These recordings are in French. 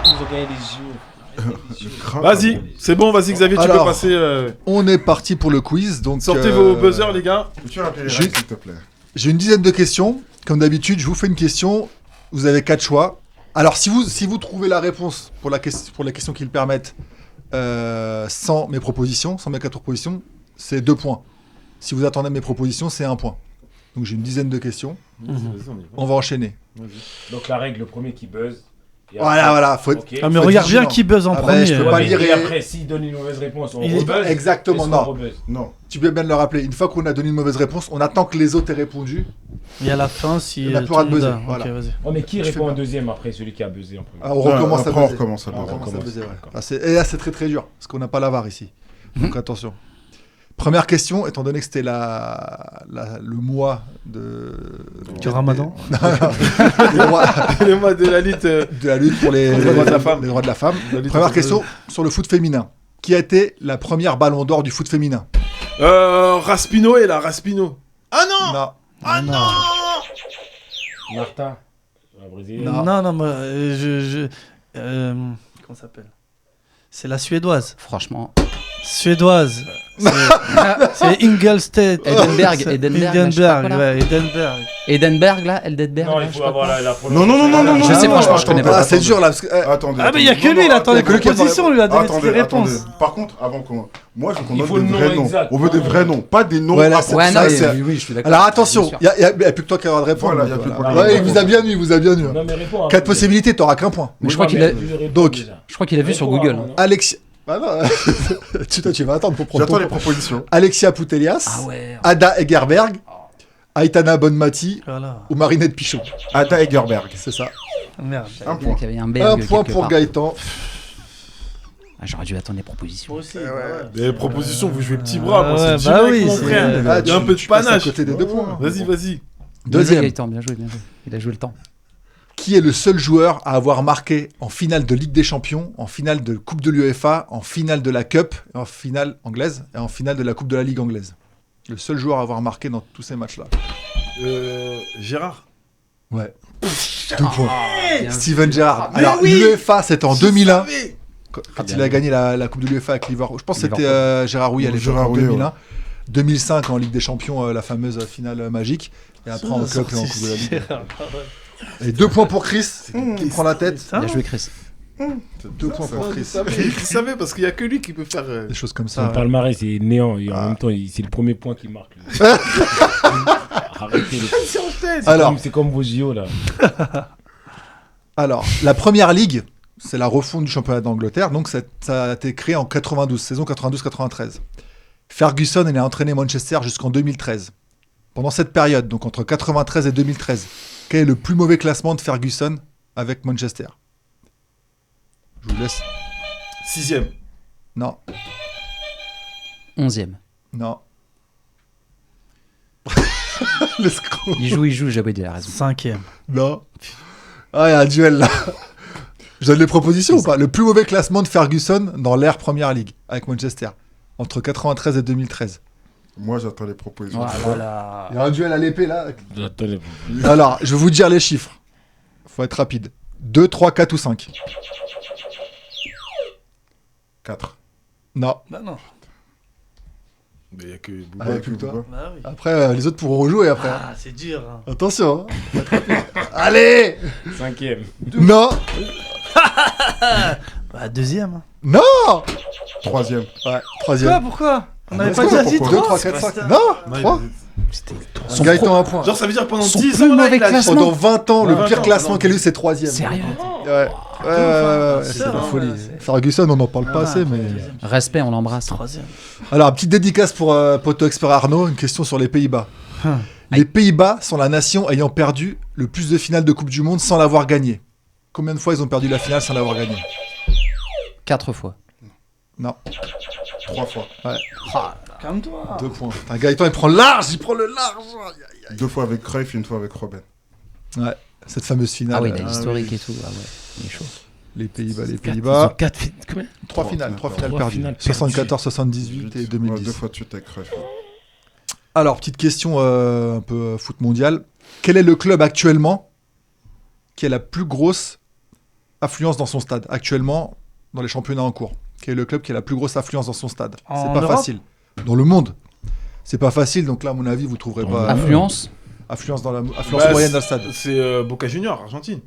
Ils ont gagné les JO. Vas-y, c'est bon, vas-y Xavier, tu Alors, peux passer. On est parti pour le quiz. Donc, Sortez vos buzzers, les gars. Peux-tu rappeler les règles, s'il te plaît? J'ai une dizaine de questions. Comme d'habitude, je vous fais une question. Vous avez 4 choix. Alors, si vous trouvez la réponse pour les questions qui le permettent sans mes propositions, sans mes 4 propositions, c'est 2 points. Si vous attendez mes propositions, c'est 1 point. Donc, j'ai une dizaine de questions. On va enchaîner. Donc la règle, le premier qui buzz. Et Voilà. Faut Ok. Ah, mais faut être regarde bien vigilant. qui buzz en Ah, premier. je peux Ouais, pas mais lire et et- après, s'il donne une mauvaise réponse, on Il- rebuzz. Exactement, Est-ce qu'on non. rebuzz Non. Tu peux bien le rappeler. Une fois qu'on a donné une mauvaise réponse, on attend que les autres aient répondu. Et à la fin, si. On a plus tout le droit de le monde buzzer, a- voilà. Ok, vas-y. Oh, mais qui Je fais répond pas. en deuxième après celui qui a buzzé en premier? Ah, on recommence à Après, on buzzer. recommence à On buzzer. recommence à buzzer, ouais. D'accord. Et là, c'est très très dur, parce qu'on n'a pas la VAR ici. Donc attention. Première question, étant donné que c'était le mois Du Ramadan. de Les mois de la lutte. la lutte pour les droits de la femme. les droits de la femme. La lutte Première contre- question sur le foot féminin. Qui a été la première ballon d'or du foot féminin? Raspino est là, Raspino. Ah non. Non. Ah non. Martha, la brésilienne. Non. Non, moi, comment ça s'appelle? C'est la suédoise. Franchement. Suédoise. C'est Ingolstadt. Edenberg, C'est Edenberg, là, je sais pas quoi, là. ouais, Edenberg. Edenberg, là, Eldenberg. Non, là, il je sais faut pas avoir quoi. la Non, prononciation. non, non, non, non. Je sais, franchement, je connais pas. Ah, c'est dur là. Parce que, Attendez. Ah, mais il y a que lui, il attend les propositions, lui, il a donné toutes les réponses. Par contre, avant qu'on. Moi, je veux qu'on Il donne faut le des nom vrais noms. exact. On veut des vrais noms, pas des noms. Ouais, là, à c'est- Ouais, non, ça, mais c'est- oui, je suis d'accord. Alors attention, Bien sûr. il y a plus que toi qui aura de répondre. Voilà, il y a plus que moi qui Ouais, aura il de vous a bien eu, il vous a bien eu. Non, mais réponds. 4 possibilités, t'auras qu'un point. Mais je crois qu'il a, Donc, je crois qu'il a vu sur Google. hein. Alexia. Bah non, tu vas attendre pour prendre J'attends ton les point. propositions. Alexia Putellas, Ah ouais. Ada Egerberg, Aitana Bonmati Voilà. ou Marinette Pichot. Ada Egerberg. C'est ça. Merde. Un point. Il y avait un Un berg point quelque pour part. Gaëtan. Ah, j'aurais dû attendre les propositions. Moi aussi. Les propositions, vous jouez petit bras, moi, ouais, c'est bah direct, oui, mon c'est- frère. Ah, Il y a un peu de tu passes à panache. côté des 2 points. Vas-y. Bien joué, Deuxième. Gaëtan, bien joué, bien joué. Il a joué le temps. Qui est le seul joueur à avoir marqué en finale de Ligue des Champions, en finale de Coupe de l'UEFA, en finale de la Cup, en finale anglaise et en finale de la Coupe de la Ligue anglaise? Le seul joueur à avoir marqué dans tous ces matchs-là. Gérard. Ouais. 2 points. Bien Steven Gerrard. Mais Alors, oui, l'UEFA, c'était en 2001. savais. Quand bien il a joué. gagné la Coupe de l'UEFA avec Liverpool. Je pense que c'était Liverpool. Gérard Rouillet à l'époque, Gérard en Rouillet, 2001. 2005 en Ligue des Champions, la fameuse finale magique. Et après en Cup et en Coupe de la Ligue. Et 2 points pour Chris, qui prend la tête. Il a joué Chris. 2 points pour Chris. Il savait parce qu'il n'y a que lui qui peut faire. Des choses comme Son ça. palmarès c'est néant et en même temps c'est le premier point qui marque. Arrêtez les... Alors, C'est comme vos JO là. la première ligue, c'est la refonte du championnat d'Angleterre. Donc ça a été créé en 92, saison 92-93. Ferguson, il a entraîné Manchester jusqu'en 2013. Pendant cette période, donc entre 93 et 2013, quel est le plus mauvais classement de Ferguson avec Manchester? Je vous laisse. 6ème. Non, 11e. non. L'escroc. Il joue, j'avais dit la raison. 5e. Non. Ah, il y a un duel là. Je donne les propositions ou pas? Le plus mauvais classement de Ferguson dans l'ère Première Ligue avec Manchester, entre 93 et 2013. Moi, j'attends les propositions. Voilà. Il y a un duel à l'épée là. J'attends les... Alors, je vais vous dire les chiffres. Faut être rapide. 2, 3, 4 ou 5? 4. Non. Bah non. Mais il n'y a que Bouba. Ah, y a plus que toi. Bah oui. Après, les autres pourront rejouer après. Ah, c'est dur. Hein. Attention. Hein. Allez. 5ème. Non. Bah, 2e. Hein. Non. 3ème. Ouais, Quoi? 3ème. Pourquoi? On n'avait mais pas pourquoi? déjà dit Pourquoi? 2, 3, 3 4, 5. Non. 3. Gaëtan, un point. Genre, ça veut dire pendant Son 10 plus ans, là, mauvais il a... classement. Pendant 20 ans, le 20 pire ans, classement pendant qu'elle a eu, c'est 3ème. Sérieux? Ouais. C'est ça, la hein, folie. ouais, c'est- Ferguson, on n'en parle pas assez, mais. Respect, on l'embrasse. 3e. Alors, petite dédicace pour Poto Expert Arnaud, une question sur les Pays-Bas. Les Pays-Bas sont la nation ayant perdu le plus de finales de Coupe du Monde sans l'avoir gagnée. Combien de fois ils ont perdu la finale sans l'avoir gagnée? 4 fois. Non, 3 fois. Calme-toi. 2 points. Un Gaëtan, il prend large, il prend le large. Aïe, aïe, 2 fois avec Cruyff, 1 fois avec Robben. aïe. Ouais, cette fameuse finale. Ah oui, il a l'historique et tout. Ah ouais, il est chaud. Les Pays-Bas, les Ils ont Pays-Bas. 4 combien? 3 finales, 3 finales Trois perdues. finales 74, 78 et Ouais, 2010. 2 fois de suite avec Cruyff. Alors, petite question un peu foot mondial. Quel est le club actuellement qui a la plus grosse affluence dans son stade actuellement dans les championnats en cours? Quel est le club qui a la plus grosse affluence dans son stade? En C'est pas Europe facile. Dans le monde. C'est pas facile, donc là, à mon avis, vous trouverez pas. Affluence. Affluence dans la affluence moyenne dans le stade. C'est Boca Junior, Argentine.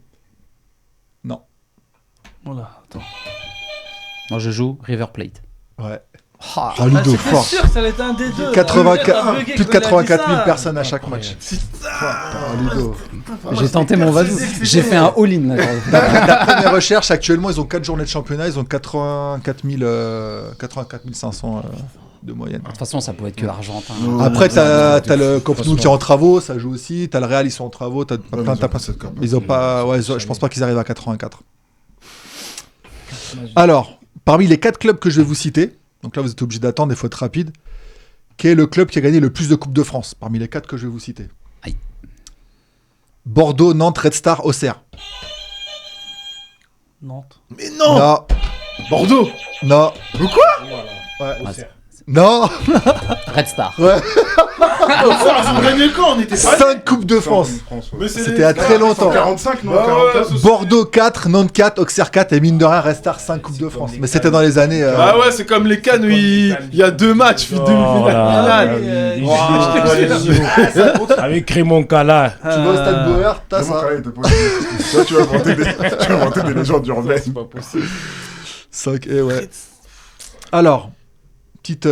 Non. Voilà, attends. Moi, je joue River Plate. Ouais. Ah, Ah, Ludo, J'étais fort. sûr que ça allait être un des deux. 84 plus de 84 000 personnes. personnes à chaque match. Ah, Ludo. j'ai tenté mon vadou. J'ai fait un all-in. Là, D'après mes recherches, actuellement, ils ont 4 journées de championnat, ils ont 84 500 de moyenne. De toute façon, ça pouvait être que argentin. Après, t'as le Camp Nou qui est en travaux, ça joue aussi. T'as le Real, ils sont en travaux. T'as mais plein, ils ont t'as pas plein- cette capacité. Ils ont pas. Ouais, je pense pas qu'ils arrivent à 84. Alors, parmi les 4 clubs que je vais vous citer, donc là, vous êtes obligé d'attendre, il faut être rapide. Quel est le club qui a gagné le plus de Coupes de France parmi les 4 que je vais vous citer? Aïe. Bordeaux, Nantes, Red Star, Auxerre. Nantes. Mais non, Non, Bordeaux. non, Ah, non. Red Star. Ouais. Ils ont gagné quand? On était pas... 5 Coupes de France. Mais c'est C'était à très longtemps. 45, non Bah ouais, 44. Bordeaux 4, Nantes 4, Auxerre 4 et mine de rien, Red Star 5 Coupes de France. Mais c'était dans les années. Ah ouais, c'est comme les Cannes où il y a 2 matchs, demi-finale, finale. Avec Raymond Kala. Tu vas au stade Bauer, t'as Vraiment, ça. carré, t'es pas obligé. Toi, tu vas inventer des légendes urbaines. C'est pas possible. 5 et ouais. Alors, petite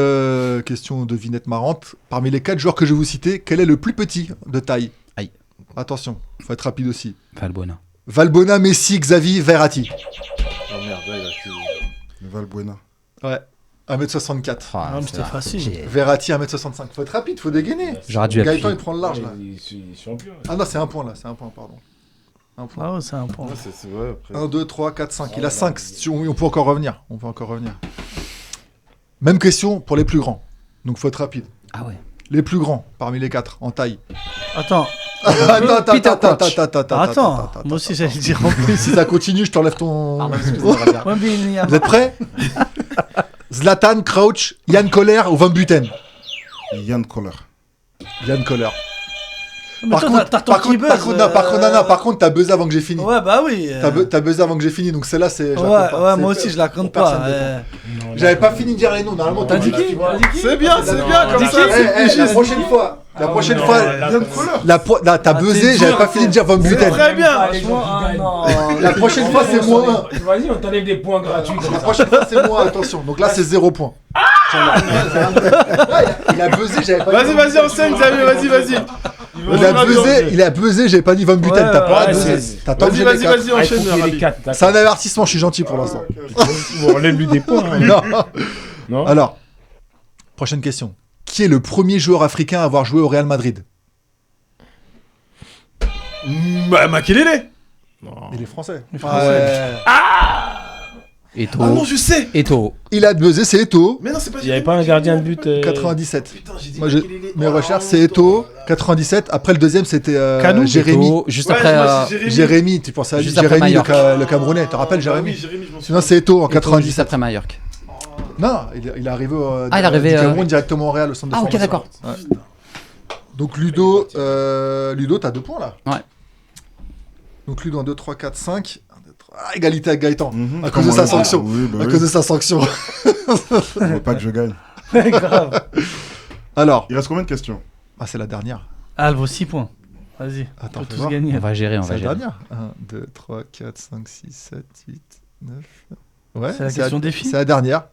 question devinette marrante. Parmi les 4 joueurs que je vais vous citer, quel est le plus petit de taille? Aïe. Attention, faut être rapide aussi. Valbuena. Valbuena, Messi, Xavi, Verratti. Oh merde, là, il a fait... Le Valbuena. Ouais. 1m64. Ah, mais c'était facile. Verratti 1m65. Faut être rapide, faut dégainer. J'aurais dû Gaëtan appuyer. il prend le large là. Il est champion. Ah non, c'est un point là, c'est un point, pardon. Un point. Ah ouais, c'est un point. Ouais, c'est vrai, après. 1, 2, 3, 4, 5. Il a 5. On peut encore revenir. On peut encore revenir. Même question pour les plus grands. Donc faut être rapide. Ah ouais. Les plus grands parmi les 4 en taille. Attends, Peter Koch. attends. Moi aussi, j'allais le dire en plus. Si ça continue, je t'enlève ton. Pardon, excusez-moi, Rabia. Ouais, mais il y a- Vous êtes prêts? Zlatan, Crouch, Yann Koller ou Van Buten? Yann Koller. Yann Koller. Mais toi, t'as ton qui buzz. Par contre, t'as buzzé avant que j'ai fini. Ouais, bah oui. T'as buzzé avant que j'ai fini, donc celle-là, c'est. je la Ouais, compte pas. ouais, C'est- moi aussi, je la compte pour personne pas. dépend. J'avais pas fini de dire les noms. Normalement, T'as dit qui? C'est bien, c'est bien, comme Dis ça, qui c'est plus La juste. prochaine fois. La prochaine non, fois. là, Yann Koller. Là, t'as Ah, buzzé, t'es j'avais dur, pas fini de dire Van C'est Buten. très bien. Franchement, ah non. La prochaine fois, c'est moi. Vas-y, on t'enlève des points gratuits comme La ça. prochaine fois, c'est moi, attention. Donc là, c'est 0 point. Il a buzzé, j'avais pas dit. Vas-y, enseigne, Xavier, vas-y. Il a buzzé, j'avais pas dit Van Buten. Ouais, T'as pas ouais, buzzé. c'est- T'attends que j'ai les Vas-y, 4. Ah, il faut enchaîne, qu'il y ait les Rabi. 4. C'est un avertissement, je suis gentil pour l'instant. Bon, enlève-lui des points. hein. Non. Non. Alors, prochaine question. Qui est le premier joueur africain à avoir joué au Real Madrid? Makelele. Il est français. Ouais. Eto'o. Ah non, je sais. Eto'o. Il a buzzé, c'est Eto'o. Mais non, c'est pas... Il n'y avait pas un gardien de but. 97. Putain, j'ai dit Moi, Makelele. mes recherches, c'est Eto'o. 97. Après, le deuxième, c'était Canou. Jérémy. Eto'o, juste Ouais, après. moi, c'est Jérémy, tu pensais à lui. Juste après Jérémy, Mallorca. le Camerounais. Tu te rappelles, Ah Jérémy? oui, Jérémy, je m'en Sinon, souviens. c'est Eto'o en Eto'o, juste 97. après Majorque. Non, il est arrivé au Ah, il est arrivé, du Cameroun directement au Real, au centre de Ah, ok, formation. d'accord. Donc Ludo, t'as 2 points là. Ouais. Donc Ludo, 1, 2, 3, 4, 5. Ah, égalité avec Gaëtan. Mhm. À cause de sa Comment on le sanction. dit? Oui, bah À oui. cause de sa sanction. Je veux pas que je gagne. Grave. Alors, Il reste combien de questions? c'est la dernière. Ah, elle vaut 6 points. Vas-y. Attends, On peut fais tous voir. gagner. On va gérer, on C'est va la gérer. dernière. 1, 2, 3, 4, 5, 6, 7, 8, 9. Ouais, C'est la question défi. C'est la dernière.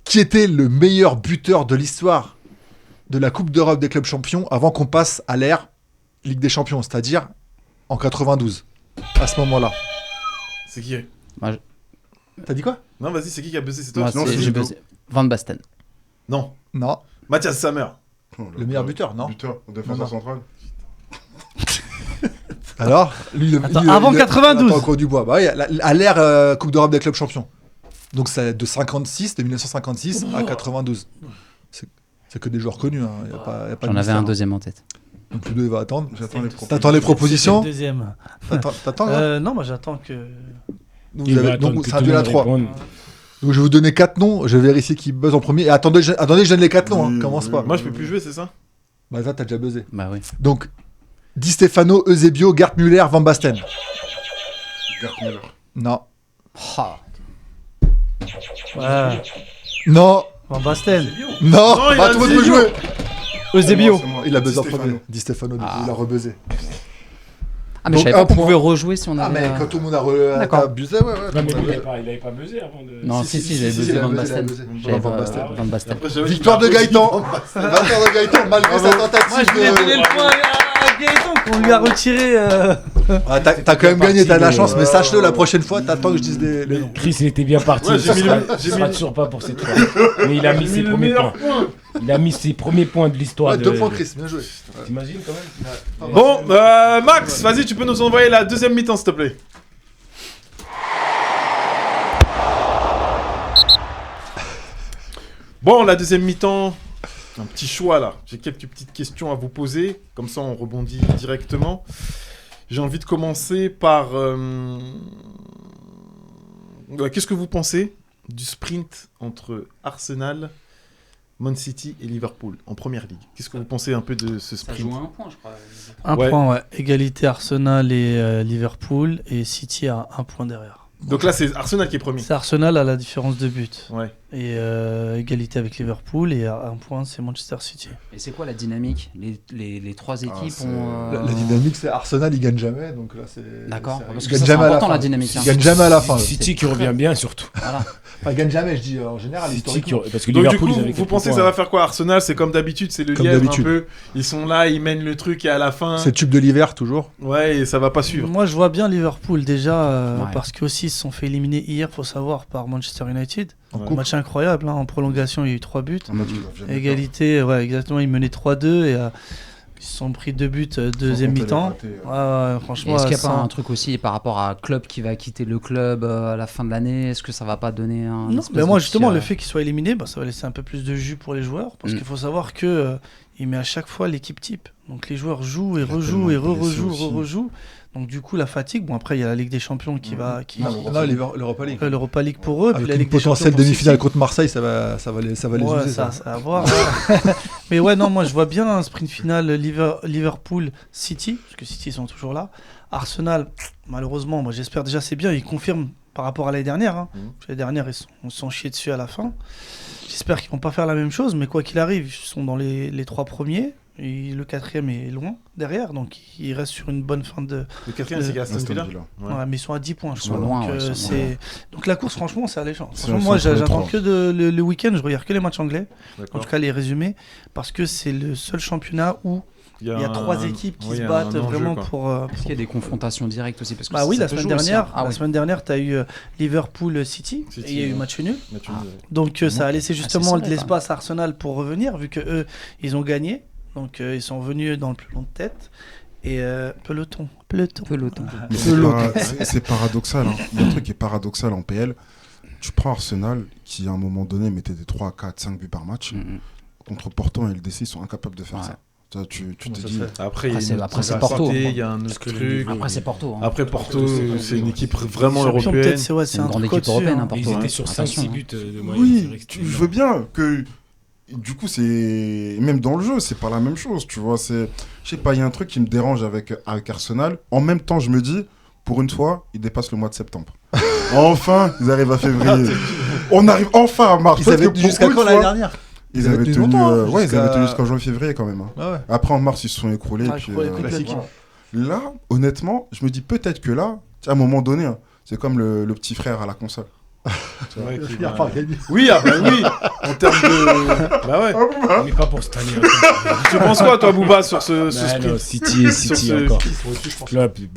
Qui était le meilleur buteur de l'histoire de la Coupe d'Europe des clubs champions avant qu'on passe à l'ère Ligue des Champions, c'est-à-dire en 92, à ce moment-là? C'est qui? T'as dit quoi? Non, vas-y, c'est qui a buzzé? C'est toi? Moi, sinon, c'est- c'est j'ai Ludo. buzzé. Van Basten. Non. Non. Mathias Sammer. Oh, Le meilleur buteur, non? Buteur, défenseur Non. central. Alors, lui, Attends, avant 92. Attends, encore du bois. Bah oui, à l'ère Coupe d'Europe des clubs champions. Donc c'est de 1956 à 92. C'est que des joueurs connus. Hein. Y a pas de J'en avais mystère, un hein. deuxième en tête. Donc Ludo, il va attendre. J'attends les propositions. T'attends les propositions? C'est le deuxième. T'attends là Non, moi j'attends que. Donc, Il vous va avez- attendre donc que ça a tout dû le à monde 3. réponde. Donc je vais vous donner 4 noms. Je vais vérifier qui buzz en premier. Et attendez, je donne les 4 noms. Hein. Oui, Commence oui. pas. Moi, je peux plus jouer, c'est ça? Bah ça, t'as déjà buzzé. Bah oui. Donc, Di Stefano, Eusebio, Gerd Müller, Van Basten. Gerd Müller. Non. Ah. Ouais. Non. Van Basten. Non. Non, il Bah, a tout le monde dit peut Dio. jouer. Eusebio. C'est moi, Il a buzzé en Di premier. Stefano. Di Stefano, Ah. il a rebuzzé. Ah, mais Donc, je savais pas un qu'on point. pouvait rejouer si on Ah, avait. mais quand tout le monde a D'accord. abusé, ouais. Non, mais tout le lui, monde il avait pas buzzé avant de. Non, si, j'avais il buzzé a Van buzzé, il a Basten. buzzé. J'avais Van Basten. Van Basten. Après, j'avais dit Victoire de Marco Gaëtan. Victoire de Gaëtan, malgré sa Moi, tentative je voulais donner de... le point à Gaëtan qu'on lui a retiré. Ah, t'as quand même gagné, t'as de la parti, chance, mais- mais sache-le, la prochaine fois, t'attends que je dise les noms. Chris, il était bien parti. Ouais, ce j'ai mis sera le- toujours pas pour cette fois. Mais il a mis ses le premiers meilleur points. point. Il a mis ses premiers points de l'histoire. Ouais, de- 2 points, Chris, bien joué. T'imagines quand même? Bon, Max, vas-y, tu peux nous envoyer la deuxième mi-temps, s'il te plaît. Bon, la deuxième mi-temps, un petit choix là. J'ai quelques petites questions à vous poser, comme ça on rebondit directement. J'ai envie de commencer par... qu'est-ce que vous pensez du sprint entre Arsenal, Man City et Liverpool en première ligue? Qu'est-ce que vous pensez un peu de ce Ça sprint? joue un point, je crois. Un Ouais. point, ouais. Égalité Arsenal et Liverpool. Et City a un point derrière. Donc là, c'est Arsenal qui est premier. C'est Arsenal à la différence de but. Ouais. Et égalité avec Liverpool. Et à un point, c'est Manchester City. Et c'est quoi la dynamique les trois équipes c'est- ont. La dynamique, c'est Arsenal, il gagne jamais, donc là, c'est... D'accord, c'est- parce il que gagne ça, c'est jamais à la important, fin. la dynamique, hein. Il gagne jamais à la fin. City qui revient bien surtout. Voilà. Enfin, il gagne jamais, je dis en général, City historiquement. parce que Donc du Liverpool, coup, ils avaient vous quelques pensez que points. ça va faire quoi? Arsenal, c'est comme d'habitude, c'est le Comme lièvre un d'habitude. peu. Ils sont là, ils mènent le truc et à la fin... C'est le tube de l'hiver, toujours. Ouais, et ça va pas suivre. Moi, je vois bien Liverpool déjà, Ouais. parce qu'aussi ils se sont fait éliminer hier, faut savoir, par Manchester United. En Ouais. coupe. Match incroyable, hein. En prolongation, il y a eu 3 buts. Un match qui va jamais Égalité, ouais, exactement. Ils menaient 3-2 et ils se sont pris 2 buts deuxième compter les mi-temps. ratés, Ouais, Et franchement, est-ce qu'il n'y a pas sans- un truc aussi par rapport à Klopp qui va quitter le club à la fin de l'année? Est-ce que ça va pas donner un. Non, espèce mais moi de justement, petit, le fait qu'ils soient éliminés, bah, ça va laisser un peu plus de jus pour les joueurs, parce Mm. qu'il faut savoir que il met à chaque fois l'équipe type. Donc les joueurs jouent et Il y a rejouent et tellement de blessés rejouent, aussi. rejouent. Donc du coup, la fatigue. Bon, après, il y a la Ligue des Champions qui va, qui Non, l'Europa League. l'Europa League pour eux, puis Avec la une Ligue des Champions potentielle pour demi-finale City. contre Marseille, ça va les Ouais, user, ça à voir. Mais ouais, non, moi je vois bien un sprint final Liverpool-City, parce que City ils sont toujours là. Arsenal, malheureusement, moi j'espère déjà c'est bien, ils confirment par rapport à l'année dernière. Hein. Mhm. L'année dernière, ils se sont chiés dessus à la fin. J'espère qu'ils vont pas faire la même chose, mais quoi qu'il arrive, ils sont dans les 3 premiers. Et le 4e est loin derrière, donc ils restent sur une bonne fin de. Le quatrième, c'est Aston Aston Villa. Villa. Ouais. Ouais, mais ils sont à 10 points, je Ils sont crois. loin, donc, ouais, ils sont c'est... donc la course, franchement, c'est alléchant. C'est Franchement, un moi, centre j'attends trois. que le week-end, je regarde que les matchs anglais, en D'accord. tout cas les résumés, parce que c'est le seul championnat où il y a 3 équipes qui se battent vraiment pour. Est-ce qu'il y a des confrontations directes aussi? Parce que Bah oui, ça la peut semaine jouer aussi, dernière, hein. Ah la oui. semaine dernière, tu as eu Liverpool-City, et il y a eu ouais. match nul. Donc ça a laissé justement serré, de l'espace à Arsenal pour revenir, vu que eux, ils ont gagné. Donc ils sont venus dans le plus long de tête. Et peloton. Peloton. Mais c'est paradoxal. Hein. Il y a un truc qui est paradoxal en PL. Tu prends Arsenal, qui à un moment donné mettait des 3, 4, 5 buts par match. Mhm. Contre Porto et LDC, ils sont incapables de faire Ouais. ça. Tu Comment te ça dis. se fait Après, il y a Après, une c'est- autre après, c'est Porto. santé, il y a un autre truc. Après, c'est Porto. hein. Après, Porto, c'est une équipe vraiment Champion, européenne. peut-être, c'est C'est une un grande truc équipe au-dessus, européenne, hein. hein, Porto. Ils étaient hein. sur Attention, 5-6 hein. buts de moyenne. c'est vrai Oui, que je c'était veux bien que. Du coup, c'est. Même dans le jeu, c'est pas la même chose, tu vois. Je sais pas, il y a un truc qui me dérange avec Arsenal. En même temps, je me dis, pour une fois, ils dépassent le mois de septembre. Enfin, ils arrivent à février. On arrive enfin à mars. Ils Parce avaient que tenu pour jusqu'à une quand fois, l'année dernière? Ils avaient tenu. longtemps, hein, Ouais, ils avaient tenu jusqu'à- jusqu'en janvier-février quand même. Hein. Ah ouais. Après, en mars, ils se sont écroulés. Ouais, puis, je crois les classique. complètement. là, honnêtement, je me dis peut-être que là, à un moment donné, hein, c'est comme le petit frère à la console. Ouais, qui Finir va- par gagner. Oui, ah bah oui, en termes de. Bah ouais. Mais pas pour cette année. hein. Tu penses quoi, toi, Booba, sur ce Bah, sprint non, City et Sur City ce- encore. Là, puis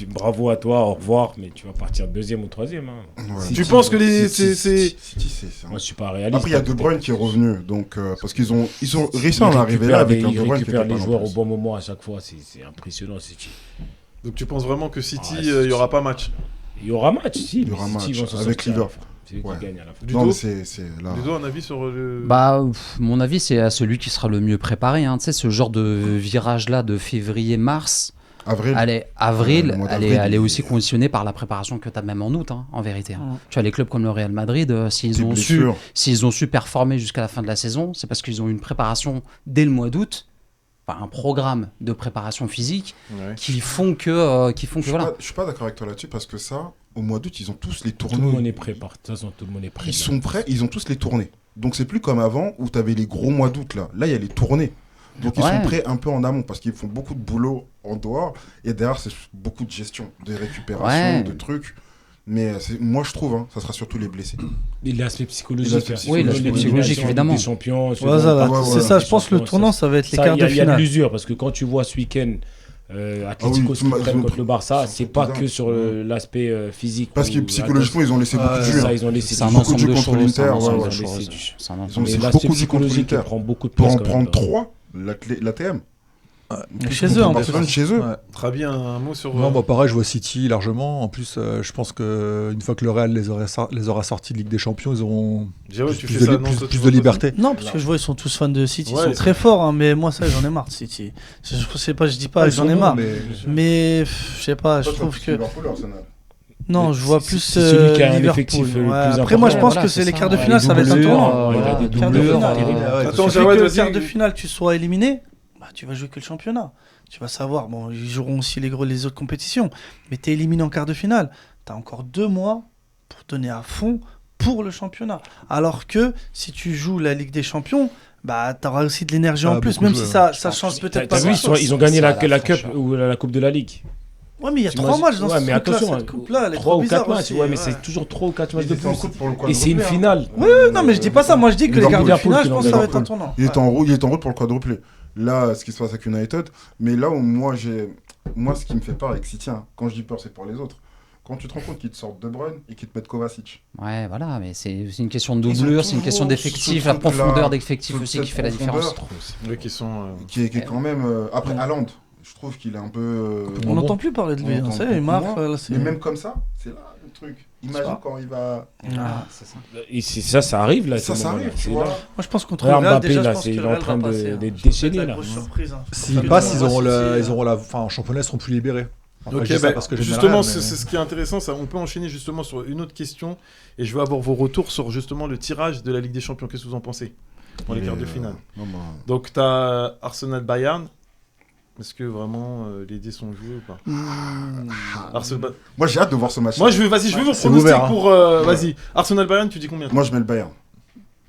bravo à toi, au revoir, mais tu vas partir 2e ou 3e. Hein. Ouais. City, Tu penses que les. City, c'est- City, c'est- Moi, je suis pas réaliste. Après, il y a hein, De Bruyne qui est revenu, donc parce qu'ils ont réussi Ils à en arriver là avec un ils De Bruyne qui récupèrent était pas les joueurs non au plus. bon moment à chaque fois. C'est impressionnant, City. Donc tu penses vraiment que City, Ouais, il y aura pas match? Il y aura match, si. Il y aura mais City match vont s'en avec sortir à la Liverpool. fin. C'est eux Ouais. qui gagnent à la fin. Ludo, Non, mais c'est là. Ludo, un avis sur le. Bah, mon avis, c'est à celui qui sera le mieux préparé. Hein. Tu sais, ce genre de virage-là de février-mars, Avril. avril, le mois elle d'avril, est il- aussi conditionnée par la préparation que tu as même en août, hein, en vérité. Hein. Ouais. Tu as les clubs comme le Real Madrid, Des s'ils ont blessures. su performer jusqu'à la fin de la saison, c'est parce qu'ils ont eu une préparation dès le mois d'août un programme de préparation physique Ouais. qui font que voilà. Je suis pas d'accord avec toi là-dessus parce que ça, au mois d'août, ils ont tous les Tout le monde tournées. est prêt. De toute façon, tout le monde est prêt. Ils sont prêts, ils ont tous les tournées. Donc c'est plus comme avant où tu avais les gros mois d'août là. Là, il y a les tournées. Donc ils Ouais. sont prêts un peu en amont parce qu'ils font beaucoup de boulot en dehors et derrière c'est beaucoup de gestion, de récupération, Ouais. de trucs. Mais moi je trouve, ça sera surtout les blessés. Et l'aspect psychologique. L'aspect hein. psychologique, Selon l'aspect l'élimination psychologique, évidemment. Des champions. Voilà, ça, ouais, c'est ouais, ça, des je pense que le champions, tournant, ça va être les Ça, quarts il y a- de Il y a de finale. l'usure parce que quand tu vois ce week-end Atlético Ah oui, Madrid ils ont- contre le Barça, ils c'est sont pas bien. que sur l'aspect physique. Parce que ou- psychologiquement ils ont laissé beaucoup de C'est jus. ça, hein. ils ont laissé C'est un du- beaucoup de ensemble jeux de contre choses. l'Inter, C'est un ouais, ensemble ouais. de Ils ont laissé choses. du- C'est un Ils ont ensemble. Mais laissé l'aspect beaucoup de jus contre psychologique l'Inter. prend beaucoup de Pour place. en quand même. prendre 3, l'ATM. Chez eux, en plus. Barcelone chez eux. Ouais. Très bien, un mot sur. Non, bah pareil, je vois City largement. En plus, je pense qu'une fois que le Real les aura sortis de Ligue des Champions, ils auront Jérôme, plus, tu plus fais de, ça, li- non, plus- toi, tu plus vois de liberté. Non, parce que je vois, ils sont tous fans de City, ils Ouais, sont ils très sont- forts, hein, mais moi, ça, j'en ai marre de City. Je sais pas, je dis pas, Ils j'en sont ai bons, marre. mais- Mais je sais pas, je trouve que. Non, je vois C'est- plus c'est celui qui a un Liverpool. effectif le plus Après, moi, je important. pense Voilà, que c'est c'est les ça. quarts de Ouais, finale, les ça va être un doublures, tournant. il a Voilà. des Quart de doublures. finale, terrible. Ouais, Attends, Il suffit Jawad, que le vas-y. quart de finale, tu sois éliminé, bah, tu vas jouer que le championnat. Tu vas savoir, bon, ils joueront aussi les autres compétitions, mais tu es éliminé en quart de finale. Tu as encore 2 mois pour donner à fond pour le championnat. Alors que si tu joues la Ligue des Champions, bah, tu auras aussi de l'énergie en plus, beaucoup même joué, si ça Je pense change que peut-être T'as pas vu, grand-chose. ils ont gagné C'est la à la Cup fraîcheur. ou la Coupe de la Ligue. Ouais, mais il y a Tu 3 imagines- matchs dans ouais, ce mais truc-là, attention, cette coupe-là, elle est 3 trop ou bizarre 4 matchs, aussi, ouais, mais ouais. c'est toujours 3 ou 4 matchs Il de était en plus. route pour le Et c'est une quadruplé, finale. Oui, non, mais je dis pas ça. Moi, je dis que les quarts de Liverpool finale, qui je pense l'ont que ça va être un Liverpool. tournant. Il est en route pour le quadruplé. Là, ce qui se passe avec United, mais là où moi, ce qui me fait peur avec City, quand je dis peur, c'est pour les autres. Quand tu te rends compte qu'ils te sortent De Bruyne et qu'ils te mettent Kovacic. Ouais, voilà, mais c'est une question de Ils ont doublure, c'est une question toujours d'effectif, ce la truc-là, profondeur d'effectif ce- aussi cette qui fait la différence. profondeur. Oui, qui sont. Qui est quand même. Après, Haaland, je trouve qu'il est un peu. On n'entend plus parler de lui. On hein, entend Ça y est, il beaucoup marque. moins. Là, c'est- Mais même comme ça, c'est là le truc. Imagine Ça. quand il va. Ah. C'est ça. Et ça arrive là. à Ça, ce ça moment-là. arrive, C'est tu vois. là. Moi, je pense contre Regarde le Real, Mbappé, déjà, là, je pense c'est- que il est le en Real train va de- passer, hein. d'être Je pense que déchaîné, c'est la là. grosse surprise, hein. S'ils Parce que passent, moi, City, ils auront la. Enfin, en championnat, ils seront plus libérés. Enfin, je dis Ok, ça bah, parce que j'aime justement, le Real, c'est mais- c'est ce qui est intéressant. Ça, on peut enchaîner justement sur une autre question. Et je veux avoir vos retours sur justement le tirage de la Ligue des Champions. Qu'est-ce que vous en pensez pour les quarts de finale? Non, bah, Donc, tu as Arsenal-Bayern. Est-ce que vraiment les dés sont joués ou pas? Arsenal- Moi, j'ai hâte de voir ce match. Moi, je veux vos c'est pronostics ouvert, hein. pour. Vas-y, Arsenal-Bayern, tu dis combien? Moi, je mets le Bayern.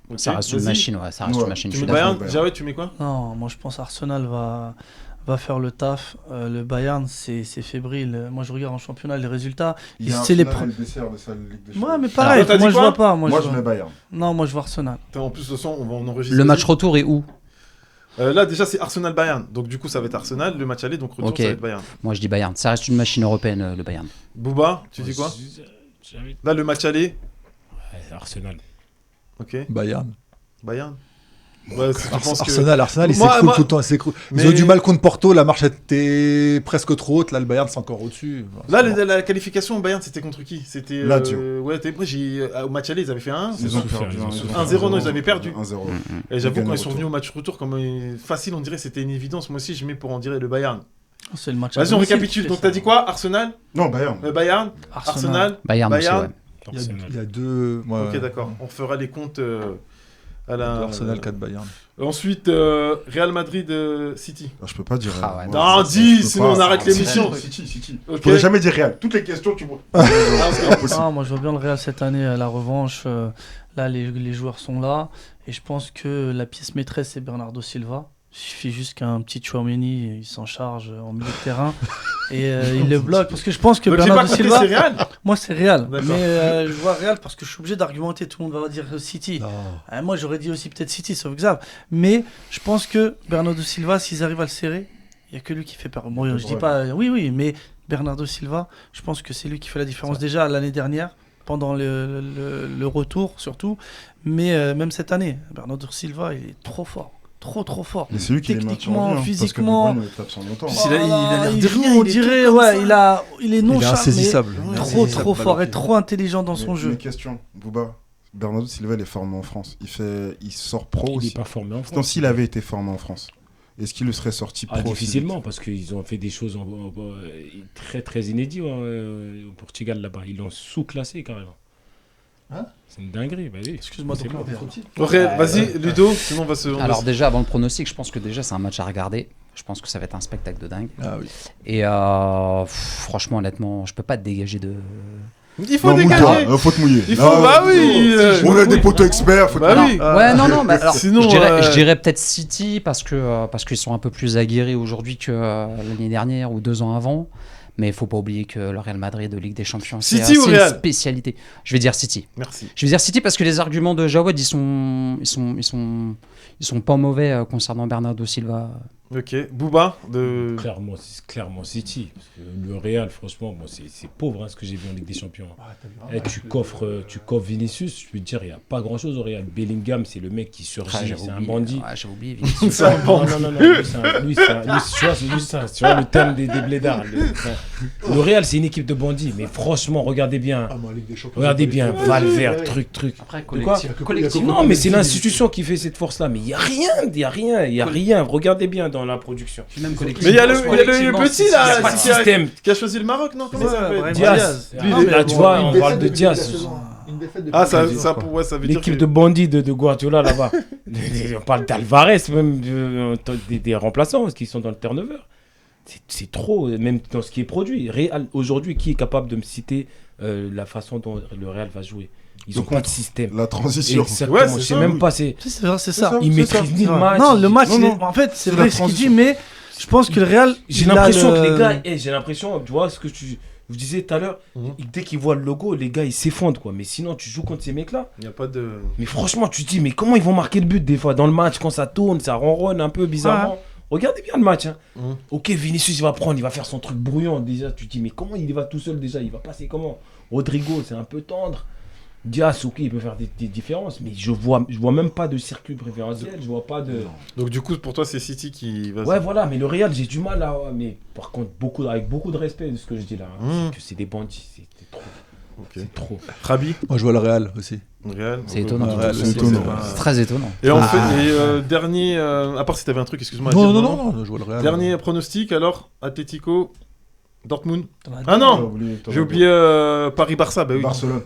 Ok, Ça reste une vas-y. machine, ouais, ça reste Ouais. une machine. Tu Je mets suis d'accord. Bayern? Jawed, tu mets quoi? Non, moi je pense Arsenal va faire le taf. Le Bayern, c'est fébrile. Moi je regarde en championnat les résultats. Il y a un C'est les final pre- et le dessert de sa Ligue des Ouais, Champions. mais pareil, Alors, t'as moi dit je quoi? vois pas. Moi, je mets Bayern. Non, moi je vois Arsenal. Attends, en plus, de toute façon, on va en enregistrer. Le match Vas-y. retour est où? Là, déjà, c'est Arsenal-Bayern. Donc, du coup, ça va être Arsenal. Le match aller, donc retour, Ok. ça va être Bayern. Moi je dis Bayern. Ça reste une machine européenne, le Bayern. Booba, tu dis quoi? Là, le match aller. Ouais, Arsenal. Ok. Bayern. Bayern. Ouais, si tu penses que. Arsenal, ils Moi- s'écroulent moi- tout le temps. Ils Mais- ont eu du mal contre Porto, la marche était presque trop haute. Là, le Bayern, c'est encore au-dessus. Là, la qualification au Bayern, c'était contre qui? C'était. Lazio. Ouais, moi, au match aller, ils avaient fait 1. Ils ont souffert, perdu. ils ont souffert. 1-0, non, ils avaient perdu. 1-0. Et j'avoue, Ils quand ils gagnent sont au venus retour. au match retour, comme facile, on dirait c'était une évidence. Moi aussi, je mets pour en dire le Bayern. C'est le match. Vas-y, on récapitule. Donc, t'as dit quoi? Arsenal, Non, Bayern. Bayern, Arsenal. Bayern aussi, Bayern. ouais. Arsenal. Il y a deux. Ouais, Ok, d'accord. On fera les comptes à la. Arsenal, 4 Bayern. Ensuite, Real Madrid, City. Je peux pas dire. Ah ouais, moi, non, ça, dis, je peux sinon pas. on arrête City, l'émission. City. Ok. Je pourrais jamais dire Real. Toutes les questions, tu vois. Ah, moi je vois bien le Real cette année à la revanche. Là, les joueurs sont là. Et je pense que la pièce maîtresse, c'est Bernardo Silva. Il suffit juste qu'un petit Chouameni, il s'en charge en milieu de terrain. Et il le bloque. Parce que je pense que Donc, j'ai Bernardo pas compris, Silva. c'est Real. Moi, c'est Real. D'accord. Mais je vois Real parce que je suis obligé d'argumenter. Tout le monde va dire City. Moi, j'aurais dit aussi peut-être City, sauf Xav. Mais je pense que Bernardo Silva, s'ils arrivent à le serrer, il n'y a que lui qui fait peur. Bon, je dis pas. Oui, mais Bernardo Silva, je pense que c'est lui qui fait la différence déjà l'année dernière, pendant le retour surtout. Mais même cette année, Bernardo Silva, il est trop fort. Trop fort. Mais c'est lui qui les maintient Techniquement, en vie, hein, physiquement. Parce que De Bruyne, il tape sans longtemps. Puis il a l'air il de joue, rien, on il est dirait, tout comme ouais, ça. il est Il est nonchalant. insaisissable. mais Ouais, Trop insaisissable, fort et Balotelli. trop intelligent dans son jeu. Mes questions, Bouba. Bernardo Silva, il est formé en France. Il sort pro Il aussi. n'est pas formé en Non, France. s'il avait été formé en France, est-ce qu'il serait sorti pro aussi Difficilement, vite parce qu'ils ont fait des choses très très inédites au Portugal là-bas. Ils l'ont sous-classé carrément. Hein C'est une dinguerie. Bah oui. Excuse-moi, C'est donc, clair. Ok, vas-y, Ludo, sinon on va se. Alors déjà, avant le pronostic, je pense que déjà c'est un match à regarder. Je pense que ça va être un spectacle de dingue. Ah oui. Et franchement, honnêtement, je peux pas te dégager de. Il faut Non, dégager. mouille-toi, faut te mouiller. Il faut, Là, bah oui. On a des poteaux experts, faut te Bah mouiller. oui. Ouais, non, mais alors, Sinon, je dirais peut-être City parce qu'ils sont un peu plus aguerris aujourd'hui que l'année dernière ou 2 ans avant. Mais il faut pas oublier que le Real Madrid de Ligue des Champions, City c'est ou une Real spécialité. Je vais dire City. Merci. Je vais dire City parce que les arguments de Jawed, ils sont pas mauvais concernant Bernardo Silva. Ok. Booba Clairement City. Parce que le Real, franchement, bon, c'est pauvre hein, ce que j'ai vu en Ligue des Champions. Tu coffres Vinicius, je peux te dire, il n'y a pas grand-chose au Real. Bellingham, c'est le mec qui surgit, c'est un bandit. J'ai oublié Vinicius. C'est un bandit. Non, lui, tu vois le terme des blédards. Le Real, c'est une équipe de bandits, mais franchement, regardez bien. Regardez bien, Valverde, truc. Après, Non, mais c'est l'institution qui fait cette force-là. Mais il n'y a rien. Regardez bien dans la production. Mais il y a le petit là, Il y a pas de système. qui a choisi le Maroc, non? Comment ça s'appelle? Brahim Diaz. Diaz. Lui, là, tu vois, on parle de Diaz. Ah, ça veut dire L'équipe que- de bandits de Guardiola là-bas. On parle d'Alvarez, même des remplaçants qui sont dans le turnover. C'est trop, même dans ce qui est produit. Real, aujourd'hui, qui est capable de me citer la façon dont le Real va jouer? Ils n'ont Donc, pas de système. La transition. Exactement, Ouais, c'est je sais ça, même oui. pas. C'est vrai, c'est ça. Ils maîtrisent ni le match. Non, le match, Non, non. en fait, c'est C'est vrai la ce qu'il dit, transition. mais je pense que le Real. J'ai il a l'impression le- que les gars, j'ai l'impression, tu vois ce que vous disiez tout à l'heure, dès qu'ils voient le logo, les gars ils s'effondrent quoi. Mais sinon, tu joues contre ces mecs-là. Il n'y a pas de. Mais franchement, tu te dis, mais comment ils vont marquer le but des fois dans le match quand ça tourne, ça ronronne un peu bizarrement. Regardez bien le match. Hein. Ok, Vinicius il va prendre, il va faire son truc brouillant déjà. Tu te dis, mais comment il va tout seul déjà? Il va passer comment? Rodrigo, c'est un peu tendre. Diaz, ok, il peut faire des différences, mais je vois même pas de circuit préférentiel, je vois pas de. Donc, du coup, pour toi, c'est City qui va. Ouais, voilà, mais le Real, j'ai du mal à. Mais par contre, avec beaucoup de respect de ce que je dis là, hein, c'est que c'est des bandits, c'est trop. Ok. C'est trop. Rabi, Moi, je vois le Real aussi. Real. C'est étonnant. Ouais, c'est étonnant. C'est très étonnant. Et en fait, dernier. À part si t'avais un truc, excuse-moi. à dire, Non, je vois le Real. Dernier pronostic alors, Atlético, Dortmund. T'en as Ah dit. non, j'ai oublié Paris-Barça. Bah oui. Barcelone.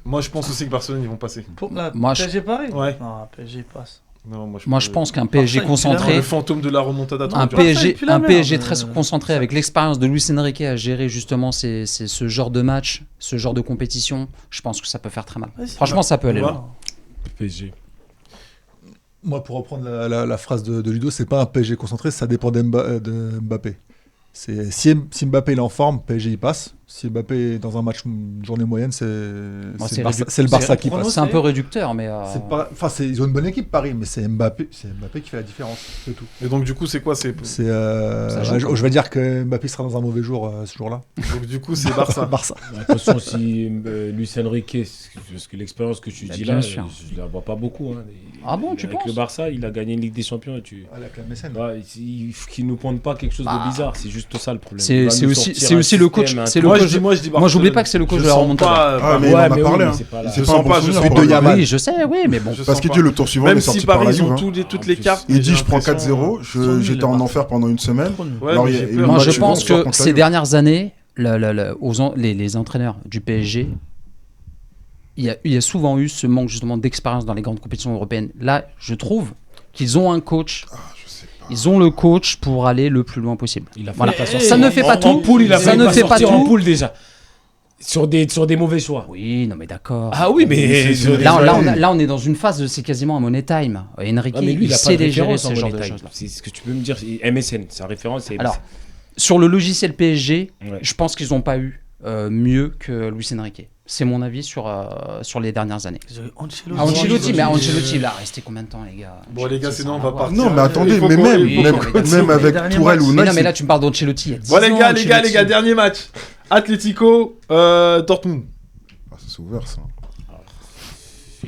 Moi, je pense aussi que Barcelone ils vont passer. Pour la Moi, je- PSG Paris. Ouais. Non, PSG passe. Non, Moi, je pense qu'un PSG Barça, il concentré, Le fantôme de la remontada. un trop dur. Barça, il pue la un merde. PSG très concentré avec l'expérience de Luis Enrique à gérer justement ce genre de match, ce genre de compétition. Je pense que ça peut faire très mal. Ouais, c'est Franchement, ça peut aller Ouais. loin. PSG. Moi, pour reprendre la phrase de Ludo, c'est pas un PSG concentré, ça dépend de Mbappé. Si Mbappé il est en forme, PSG il passe. Si Mbappé est dans un match, une journée moyenne, c'est c'est le Barça qui passe. C'est un peu réducteur, mais Ils ont une bonne équipe, Paris, mais c'est Mbappé qui fait la différence, c'est tout. Et donc, du coup, c'est quoi Ça joue, Je vais dire que Mbappé sera dans un mauvais jour ce jour-là. Donc, du coup, c'est Barça. Barça. Attention, si Luis Enrique, parce que l'expérience que tu Bah, dis bien là, sûr. je la vois pas beaucoup. Hein. Ah bon, tu Avec penses le Barça, il a gagné une Ligue des Champions. Avec la mécène. Il faut qu'il nous ponde pas quelque chose de bizarre, c'est juste ça le problème. C'est- Il va c'est nous aussi- sortir c'est un aussi le coach- système, un c'est truc. le Moi, coach- je dis Moi, Barcelone. j'oublie pas que c'est le coach Je de la sens remontada. pas, Ah, mais Ouais, il en a mais parlé. oui, hein. c'est pas là. Je C'est sens un bon pas, je souvenir sens pour pas. le Yamal. Oui, je sais, oui, mais bon. Je Parce sens qu'il pas. dit le tour suivant, il Même est si sorti par Paris la ils ont Juve. hein. toutes les cartes. Il dit j'ai je prends l'impression- 4-0, j'étais en enfer pendant une semaine. Ouais, Alors, mais il y a- j'ai il peur. Moi, match je pense contre que la ces Juve. dernières années, les entraîneurs du PSG, il y a souvent eu ce manque justement d'expérience dans les grandes compétitions européennes. Là, je trouve qu'ils ont un coach. Je sais pas. Ils ont le coach pour aller le plus loin possible. Il a Voilà. failli pas Ça sortir. ne fait pas En tout. poule, il a Ça failli ne pas fait pas sortir en tout. poule déjà. Sur des mauvais choix. Oui, non mais d'accord. Ah oui, mais Là, on est dans une phase, c'est quasiment un money time. Enrique, Ah, mais lui, il il a pas sait de les gérer référence ce en genre de money time. choses-là. C'est ce que tu peux me dire. MSN, sa référence, c'est Alors, sur le logiciel PSG, Ouais. je pense qu'ils n'ont pas eu mieux que Luis Enrique. C'est mon avis sur les dernières années. Ancelotti. Ancelotti, mais Ancelotti, il a resté combien de temps, les gars? Bon, les gars, Ça sinon, on n'a va rien à voir. partir. Non, mais attendez, Il faut mais qu'on- même, il faut même- qu'on- même avec derniers Tourelle matchs. ou Mais Nice, non, mais là, tu me parles d'Ancelotti il y a 10 Bon, les ans, gars, les Ancelotti. gars, dernier match. Atlético, Dortmund. c'est ouvert ça.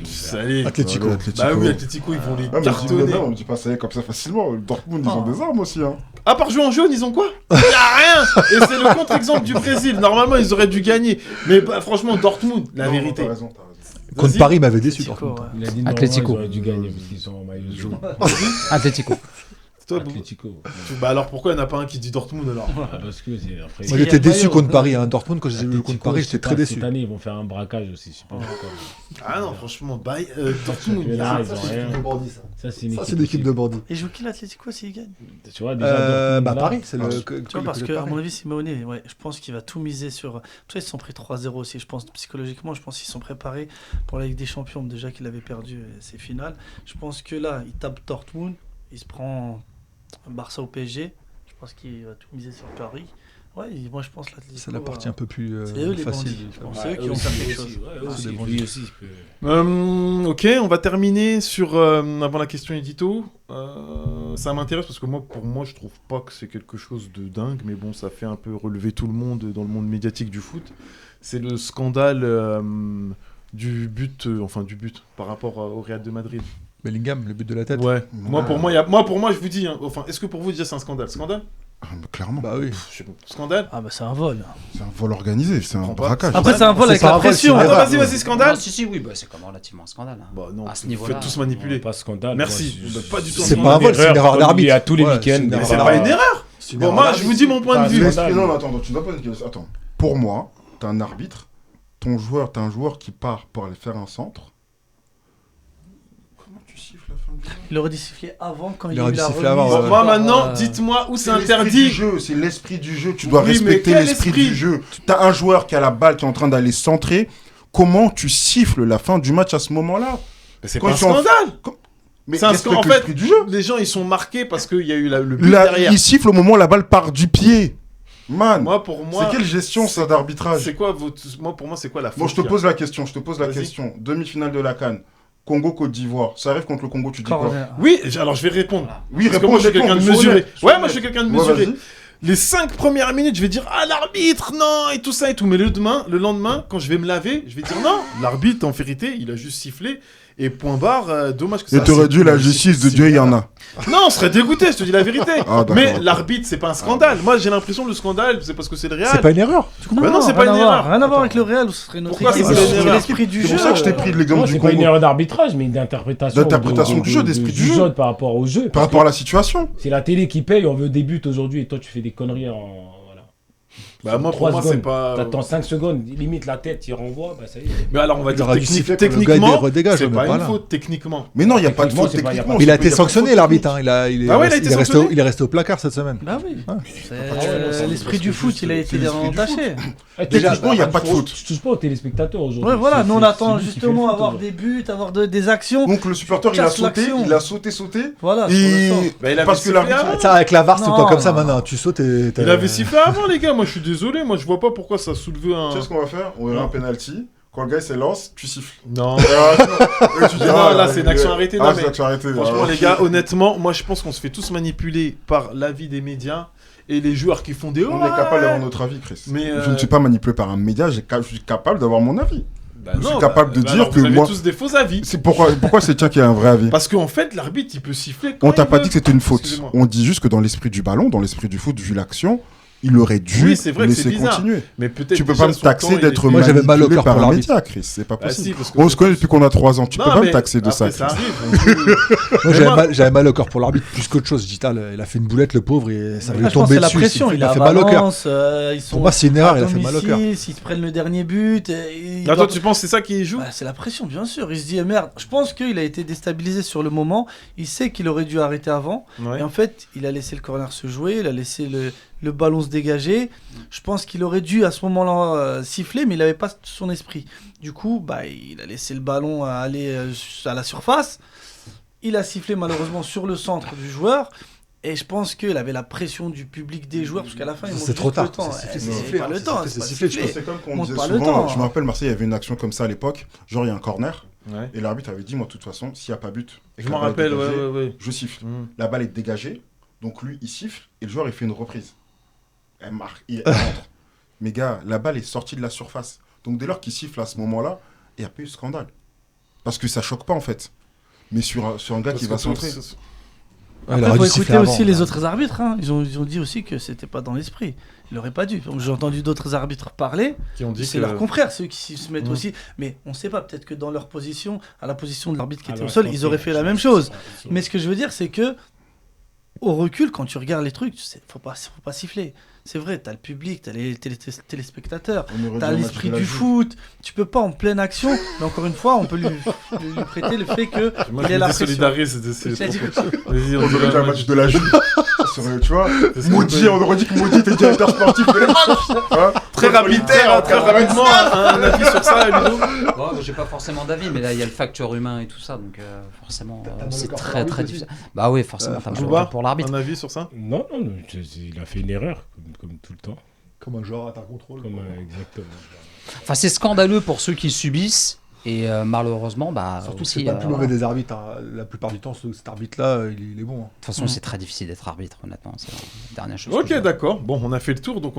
Salut. Atlético. Allez, Atlético. Bah oui, Atlético, ils vont les Ah, mais cartonner. on me dit pas ça comme ça facilement. Le Dortmund, ils ont des armes aussi. Hein. À part jouer en jaune, ils ont quoi? Y'a rien. Et c'est le contre-exemple du Brésil. Normalement, ils auraient dû gagner. Mais bah, franchement, Dortmund, la Non, vérité. T'as raison. Contre Vas-y. Paris, il m'avait déçu. Atlético, Dortmund. ouais. Il a dit Atlético. Ils auraient dû gagner parce qu'ils sont en maillot jaune. Atlético. Toi, Atlético. bah alors pourquoi il n'y en a pas un qui dit Dortmund alors? Parce que après. Moi, j'étais déçu contre Paris. Dortmund, quand j'ai vu contre Paris, j'étais très déçu. Cette année, ils vont faire un braquage aussi. Je sais pas pourquoi. Ah non, franchement, Dortmund, il y Là, a... ils ont rien. Ça, c'est une équipe de bandits. Et joue qui l'Atlético s'il gagne? Tu vois, déjà. Bah, Dortmund, là, Paris, c'est le. Tu vois, parce que, à mon avis, Simeone, ouais, je pense qu'il va tout miser sur. Tu vois, ils se sont pris 3-0 aussi. Je pense, psychologiquement, je pense qu'ils sont préparés pour la Ligue des Champions. Déjà qu'il avait perdu ses finales. Je pense que là, il tape Dortmund, il se prend Barça au PSG. Je pense qu'il va tout miser sur Paris. Ouais, moi, je pense l'Atlético. C'est la partie un peu plus C'est eux les facile. bandits, je pense. Ouais, C'est eux qui eux vont faire aussi, quelque eux chose. aussi, ouais, eux Ah, aussi, c'est des lui bandits. aussi, il peut- Ok, on va terminer sur avant la question édito. Ça m'intéresse parce que pour moi, je trouve pas que c'est quelque chose de dingue, mais bon, ça fait un peu relever tout le monde dans le monde médiatique du foot. C'est le scandale du but par rapport au Real de Madrid. Bellingham, le but de la tête. Ouais. Moi, pour moi, je vous dis, hein, enfin, est-ce que pour vous déjà c'est un scandale? Scandale? Ah, mais clairement. Bah oui. Je sais pas. Scandale? Ah, bah, c'est un vol. C'est un vol organisé, c'est un comprends pas. braquage. Après, c'est un vol C'est avec pas la un vol, pression. c'est une Attends, erreur. vas-y, scandale. Si, oui, bah, c'est quand même relativement un scandale. Hein. Bah non, À ce vous niveau-là. faites tous manipuler. Pas scandale. Merci. Moi, Pas du tout. C'est pas un vol, c'est une erreur comme il d'arbitre. y a tous les Ouais, week-ends. c'est une Mais erreur c'est pas d'arbitre. une erreur. C'est une Bon, erreur moi, d'arbitre. je vous dis mon point de vue. L'esprit- Non, attends, tu n'as pas une question. Attends. Pour moi, t'as un arbitre, t'as un joueur qui part pour aller faire un centre. Comment tu siffles la fin du match? Il aurait dû siffler avant quand il Il y a aurait eu dû la siffler remise. avant, Bon, moi ouais. maintenant, dites-moi où c'est l'esprit interdit. du jeu, c'est l'esprit du jeu. Tu dois Oui, mais respecter quel l'esprit esprit du jeu. T'as un joueur qui a la balle, qui est en train d'aller centrer. Comment tu siffles la fin du match à ce moment-là? Mais c'est Quand pas un ils sont en- scandale. Mais C'est un respecte scandale. En l'esprit fait, du jeu. les gens ils sont marqués parce qu'il y a eu le but Là, derrière. il siffle au moment où la balle part du pied. Man, Pour moi, c'est quelle gestion ça d'arbitrage? c'est quoi pour moi, c'est quoi la faute? Bon, je te pose la question, Vas-y. Demi-finale de la CAN. Congo-Côte d'Ivoire. Ça arrive contre le Congo, tu dis quoi? Corner. Oui, alors je vais répondre. Oui, Parce que réponds, moi, je suis quelqu'un de sois mesuré. honnête, sois Ouais, moi, honnête. je suis quelqu'un de Ouais, mesuré. vas-y. Les 5 premières minutes, je vais dire ah l'arbitre non et tout ça et tout. Mais le lendemain, quand je vais me laver, je vais dire non. L'arbitre, en vérité, il a juste sifflé et point barre. Dommage que ça. Et t'aurais dû la justice de Dieu, il y en a. Non, on serait dégoûté. Je te dis la vérité. Ah, d'accord, mais ok. l'arbitre, c'est pas un scandale. Moi, j'ai l'impression que le scandale, c'est parce que c'est le Real. C'est pas une erreur. Bah non, c'est pas rien une à voir. erreur. Rien à voir avec le Real où ce serait notre Pourquoi équipe. c'est pas une C'est erreur l'esprit du C'est jeu. pour ça que je t'ai pris l'exemple Non, du c'est pas une Congo. erreur d'arbitrage, mais d'interprétation. D'interprétation du jeu, d'esprit du jeu. jeu par rapport au jeu. Par Parce rapport à que la situation. c'est la télé qui paye, on veut des buts aujourd'hui et toi tu fais des conneries en. Voilà. Bah moi, pour 3 moi, c'est secondes. pas. T'attends 5 secondes, limite la tête, il renvoie, bah ça y est. Mais alors, on va Il dire aurait dû siffler quand le gars, techniquement, il redégage, c'est mais pas pas une là. faute techniquement. Mais non, il n'y a pas de Techniquement, faute c'est pas- y a techniquement. pas- Il a c'est- été y pas de faute sanctionné, l'arbitre. technique. Hein. Ah ouais, il a été sanctionné. Il est resté au placard cette semaine. Bah oui. Ah. C'est l'esprit du foot, il a été c'est l'esprit du entaché. Techniquement, il n'y a pas de faute. Je touche pas aux téléspectateurs aujourd'hui. Ouais, voilà, nous on attend lui qui fait justement le foot, avoir aujourd'hui. des buts, avoir des actions. Donc le supporter, il a Casse sauté, l'action. il a sauté. Voilà, sur le Et sens. Bah, il avait parce que sifflé l'arbitre. avant. Ça, avec la VAR, c'est Non, pas comme ça non. maintenant. Tu sautes et. Il avait sifflé avant, les gars. Moi, je suis désolé. Moi, je vois pas pourquoi ça a soulevé un. Tu sais ce qu'on va faire? On verra un penalty. Quand le gars il s'élance, tu siffles. Non. Et tu dis, Non, ah, là, c'est une action arrêtée. Ah, Non, c'est mais une action arrêtée. franchement, Ah, les gars, honnêtement, moi, je pense qu'on se fait tous manipuler par l'avis des médias et les joueurs qui font des. On est capable d'avoir notre avis, Chris. Mais, Je ne suis pas manipulé par un média, je suis capable d'avoir mon avis. Bah je suis non, capable de bah dire alors, que vous avez moi- tous des faux avis. C'est pourquoi c'est tiens qu'il y a un vrai avis. Parce qu'en fait, l'arbitre, il peut siffler quand On t'a il pas veut. dit que c'était une faute. Excusez-moi. On dit juste que dans l'esprit du ballon, dans l'esprit du foot, vu l'action, il aurait dû Oui, c'est vrai que c'est laisser bizarre. continuer. Mais peut-être Tu peux déjà, pas me son temps, taxer il d'être était- Moi, j'avais mal au manipulé cœur par pour un l'arbitre. média, Chris. C'est pas Bah, possible. si, parce que On se connaît depuis qu'on a 3 ans. Tu Non, peux pas me mais taxer de ça, après, ça Chris. arrive. Moi, moi- j'avais mal au cœur pour l'arbitre plus qu'autre chose. Je dis, il a fait une boulette, le pauvre, et ça va Ah, lui je pense que tomber c'est la dessus. pression, il a a fait mal au cœur. Valence, ils sont Pour moi, c'est une erreur, à il a fait mal au cœur. domicile, s'ils se prennent le dernier but. Là, toi, tu penses que c'est ça qui joue? Bah, c'est la pression, bien sûr. Il se dit, merde, je pense qu'il a été déstabilisé sur le moment. Il sait qu'il aurait dû arrêter avant. Ouais. Et en fait, il a laissé le corner se jouer, il a laissé le ballon se dégager. Je pense qu'il aurait dû à ce moment-là siffler, mais il n'avait pas son esprit. Du coup, bah, il a laissé le ballon aller à la surface. Il a sifflé malheureusement sur le centre du joueur. Et je pense qu'il avait la pression du public des joueurs, parce qu'à la fin, ils C'est montent trop juste tard. le temps. C'est Eh, sifflé, pas hein, le c'est temps, sifflé, c'est pas c'est sifflé, sifflé. C'est comme qu'on Monte disait pas le souvent, temps. je me rappelle Marseille, il y avait une action comme ça à l'époque, genre il y a un corner, Ouais. et l'arbitre avait dit, moi de toute façon, s'il n'y a pas but, et que Je la m'en balle est rappelle, dégagée, ouais. je siffle. Mm. La balle est dégagée, donc lui il siffle, et le joueur il fait une reprise. Elle marque, elle rentre. Mais gars, la balle est sortie de la surface. Donc dès lors qu'il siffle à ce moment-là, il n'y a pas eu de scandale. Parce que ça choque pas en fait. Mais sur un gars qui va centrer. Ouais, il Après, aurait faut dû écouter siffler aussi avant, les là. autres arbitres. Hein. Ils ont dit aussi que c'était pas dans l'esprit. Il aurait pas dû. Donc, j'ai entendu d'autres arbitres parler. Qui ont dit C'est que... leurs confrères, ceux qui se mettent Mhm. aussi. Mais on sait pas, peut-être que dans leur position, à la position de l'arbitre qui était Alors, au sol, je ils pense auraient que- fait la même chose. Mais ce que je veux dire, c'est que au recul, quand tu regardes les trucs, faut pas siffler. C'est vrai, t'as le public, t'as les téléspectateurs, On aurait t'as dit un l'esprit match de la du Juve. foot. Tu peux pas en pleine action, mais encore une fois, on peut lui prêter le fait que Moi, il je ait la me pression. désolidarise. Il a dit quelque chose. Vas-y, On aurait dit un match de la Juve. Tu vois, C'est ce qu'on Maudit, peut- on aurait dit que Maudit était directeur sportif de l'époque. Très rapidement, un avis sur ça, Ludo. Bon, j'ai pas forcément d'avis, mais là il y a le facteur humain et tout ça, donc forcément c'est très très difficile. Bah oui, forcément, t'as mal au Bouba, cœur pour l'arbitre. un avis sur ça? Non, il a fait une erreur, comme tout le temps. Comme un joueur à ta contrôle. Exactement. Enfin, c'est scandaleux pour ceux qui subissent, et malheureusement, bah Surtout que aussi. c'est pas le plus voilà. mauvais des arbitres. Hein. La plupart du temps, cet arbitre-là, il est bon. Hein. De toute façon, c'est très difficile d'être arbitre, honnêtement. C'est la dernière chose. Ok, d'accord. Bon, on a fait le tour, donc on va